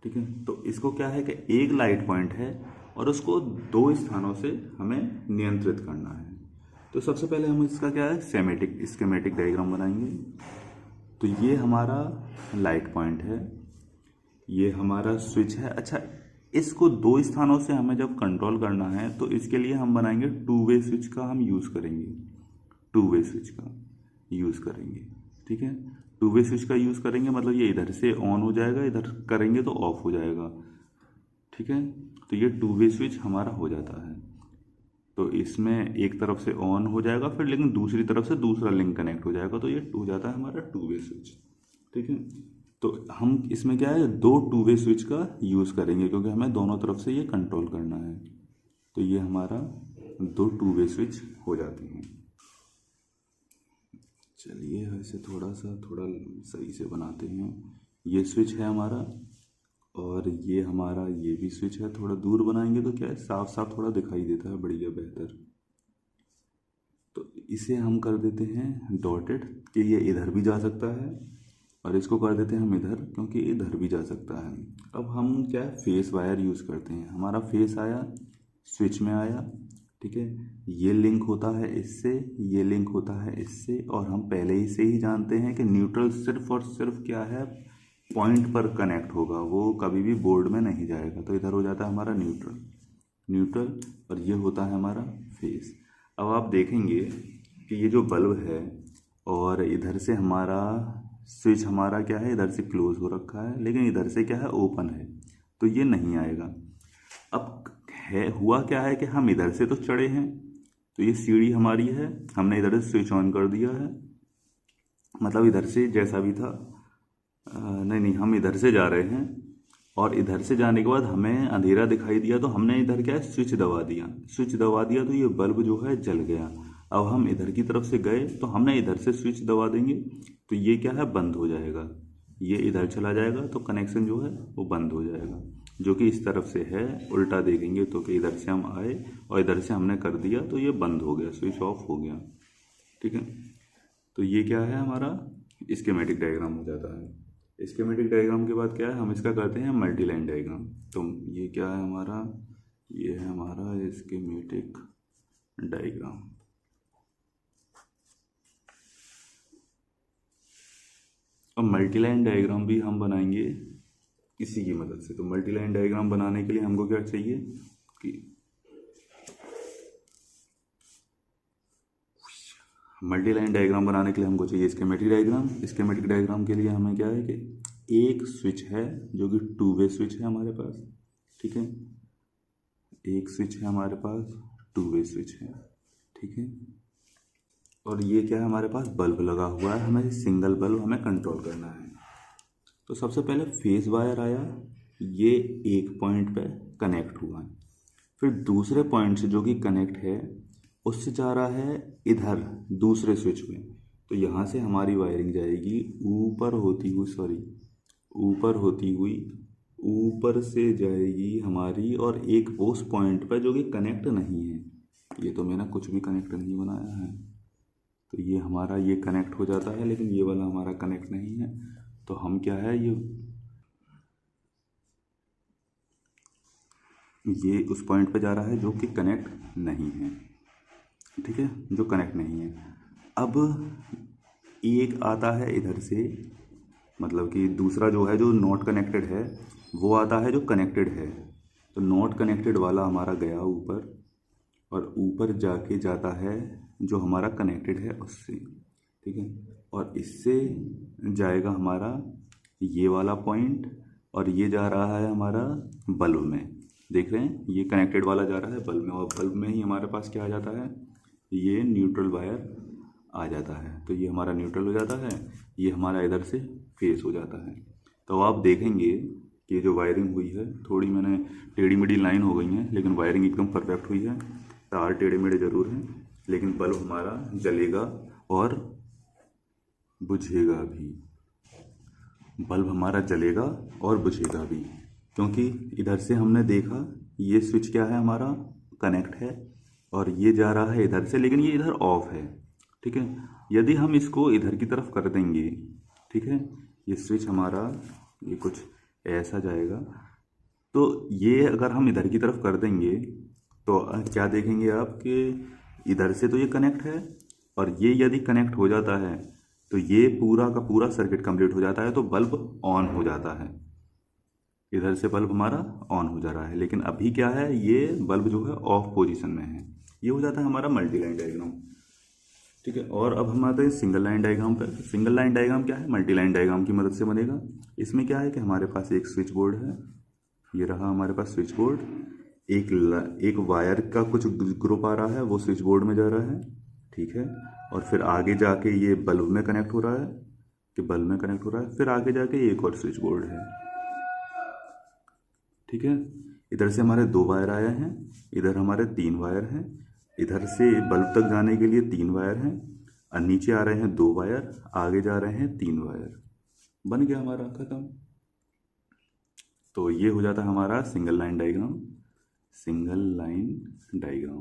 ठीक है। तो इसको क्या है कि एक लाइट पॉइंट है और उसको दो स्थानों से हमें नियंत्रित करना है। तो सबसे पहले हम इसका क्या है स्कीमेटिक डायग्राम बनाएंगे। तो ये हमारा लाइट पॉइंट है, ये हमारा स्विच है। अच्छा, इसको दो स्थानों से हमें जब कंट्रोल करना है तो इसके लिए हम बनाएंगे टू वे स्विच का हम यूज़ करेंगे, टू वे स्विच का यूज़ करेंगे। ठीक है, टू वे स्विच का यूज़ करेंगे मतलब ये इधर से ऑन हो जाएगा, इधर करेंगे तो ऑफ हो जाएगा। ठीक है, तो ये टू वे स्विच हमारा हो जाता है। तो इसमें एक तरफ से ऑन हो जाएगा फिर, लेकिन दूसरी तरफ से दूसरा लिंक कनेक्ट हो जाएगा, तो ये हो जाता है हमारा टू वे स्विच। ठीक है, तो हम इसमें क्या है दो टू वे स्विच का यूज़ करेंगे क्योंकि हमें दोनों तरफ से ये कंट्रोल करना है। तो ये हमारा दो टू वे स्विच हो जाते हैं। चलिए ऐसे थोड़ा सही से बनाते हैं। ये स्विच है हमारा और ये हमारा ये भी स्विच है। थोड़ा दूर बनाएंगे तो क्या है साफ साफ थोड़ा दिखाई देता है, बढ़िया बेहतर। तो इसे हम कर देते हैं डॉटेड कि ये इधर भी जा सकता है, और इसको कर देते हैं हम इधर क्योंकि इधर भी जा सकता है। अब हम क्या है फेस वायर यूज़ करते हैं। हमारा फेस आया, स्विच में आया। ठीक है, ये लिंक होता है इससे, ये लिंक होता है इससे, और हम पहले ही से ही जानते हैं कि न्यूट्रल सिर्फ और सिर्फ क्या है पॉइंट पर कनेक्ट होगा, वो कभी भी बोर्ड में नहीं जाएगा। तो इधर हो जाता है हमारा न्यूट्रल और ये होता है हमारा फेस। अब आप देखेंगे कि ये जो बल्ब है और इधर से हमारा स्विच हमारा क्या है इधर से क्लोज हो रखा है, लेकिन इधर से क्या है ओपन है, तो ये नहीं आएगा। अब है हुआ क्या है कि हम इधर से तो चढ़े हैं, तो ये सीढ़ी हमारी है, हमने इधर से स्विच ऑन कर दिया है, मतलब इधर से जैसा भी था नहीं हम इधर से जा रहे हैं और इधर से जाने के बाद हमें अंधेरा दिखाई दिया तो हमने इधर क्या है स्विच दबा दिया तो ये बल्ब जो है जल गया। अब हम इधर की तरफ से गए तो हमने इधर से स्विच दबा देंगे तो ये क्या है बंद हो जाएगा, ये इधर चला जाएगा तो कनेक्शन जो है वो बंद हो जाएगा। जो कि इस तरफ से है, उल्टा देखेंगे तो कि इधर से हम आए और इधर से हमने कर दिया तो ये बंद हो गया, स्विच ऑफ हो गया। ठीक है, तो ये क्या है हमारा स्कीमेटिक डायग्राम हो जाता है। स्कीमेटिक डायग्राम के बाद क्या है हम इसका करते हैं मल्टी लाइन डायग्राम। तो ये क्या है हमारा, ये है हमारा स्कीमेटिक डायग्राम। अब मल्टी लाइन डायग्राम भी हम बनाएंगे इसी की मदद से। तो मल्टी लाइन डायग्राम बनाने के लिए हमको क्या चाहिए कि मल्टी लाइन डायग्राम बनाने के लिए हमको चाहिए स्कीमेटिक डायग्राम। स्कीमेटिक डायग्राम के लिए हमें क्या है कि एक स्विच है जो कि टू वे स्विच है हमारे पास। ठीक है, एक स्विच है हमारे पास, टू वे स्विच है। ठीक है, और ये क्या है हमारे पास बल्ब लगा हुआ है, हमें सिंगल बल्ब हमें कंट्रोल करना है। तो सबसे पहले फेस वायर आया, ये एक पॉइंट पे कनेक्ट हुआ, फिर दूसरे पॉइंट से जो कि कनेक्ट है उससे जा रहा है इधर दूसरे स्विच में। तो यहाँ से हमारी वायरिंग जाएगी ऊपर होती हुई ऊपर से जाएगी हमारी, और एक उस पॉइंट पर जो कि कनेक्ट नहीं है। ये तो मैंने कुछ भी कनेक्ट नहीं बनाया है, तो ये हमारा ये कनेक्ट हो जाता है, लेकिन ये वाला हमारा कनेक्ट नहीं है। तो हम क्या है ये उस पॉइंट पे जा रहा है जो कि कनेक्ट नहीं है। ठीक है, जो कनेक्ट नहीं है। अब एक आता है इधर से, मतलब कि दूसरा जो है जो नॉट कनेक्टेड है वो आता है जो कनेक्टेड है। तो नॉट कनेक्टेड वाला हमारा गया ऊपर, और ऊपर जाके जाता है जो हमारा कनेक्टेड है उससे। ठीक है, और इससे जाएगा हमारा ये वाला पॉइंट, और ये जा रहा है हमारा बल्ब में। देख रहे हैं ये कनेक्टेड वाला जा रहा है बल्ब में, और बल्ब में ही हमारे पास क्या आ जाता है ये न्यूट्रल वायर आ जाता है। तो ये हमारा न्यूट्रल हो जाता है, ये हमारा इधर से फेस हो जाता है। तो आप देखेंगे कि जो वायरिंग हुई है थोड़ी मैंने टेढ़ी मेढ़ी लाइन हो गई है, लेकिन वायरिंग एकदम परफेक्ट हुई है। तार टेढ़े मेढ़े ज़रूर हैं, लेकिन बल्ब हमारा जलेगा और बुझेगा भी। बल्ब हमारा जलेगा और बुझेगा भी, क्योंकि इधर से हमने देखा ये स्विच क्या है हमारा कनेक्ट है, और ये जा रहा है इधर से, लेकिन ये इधर ऑफ है। ठीक है, यदि हम इसको इधर की तरफ कर देंगे, ठीक है, ये स्विच हमारा ये कुछ ऐसा जाएगा। तो ये अगर हम इधर की तरफ कर देंगे तो क्या देखेंगे आप कि इधर से तो ये कनेक्ट है, और ये यदि कनेक्ट हो जाता है तो ये पूरा का पूरा सर्किट कंप्लीट हो जाता है, तो बल्ब ऑन हो जाता है। इधर से बल्ब हमारा ऑन हो जा रहा है, लेकिन अभी क्या है, ये बल्ब जो है ऑफ पोजीशन में है। ये हो जाता है हमारा मल्टी लाइन डायग्राम। ठीक है, और अब हम आते हैं सिंगल लाइन डायग्राम पर। सिंगल लाइन डायग्राम क्या है, मल्टी लाइन डायग्राम की मदद से बनेगा। इसमें क्या है कि हमारे पास एक स्विच बोर्ड है, ये रहा हमारे पास स्विच बोर्ड। एक वायर का कुछ ग्रुप आ रहा है, वो स्विच बोर्ड में जा रहा है। ठीक है, और फिर आगे जाके ये बल्ब में कनेक्ट हो रहा है, कि बल्ब में कनेक्ट हो रहा है, फिर आगे जाके एक और स्विच बोर्ड है। ठीक है, इधर से हमारे 2 वायर आए हैं, इधर हमारे 3 वायर हैं, इधर से बल्ब तक जाने के लिए 3 वायर हैं, और नीचे आ रहे हैं 2 वायर, आगे जा रहे हैं 3 वायर। बन गया हमारा, खत्म। तो ये हो जाता है हमारा single line diagram. Single line diagram.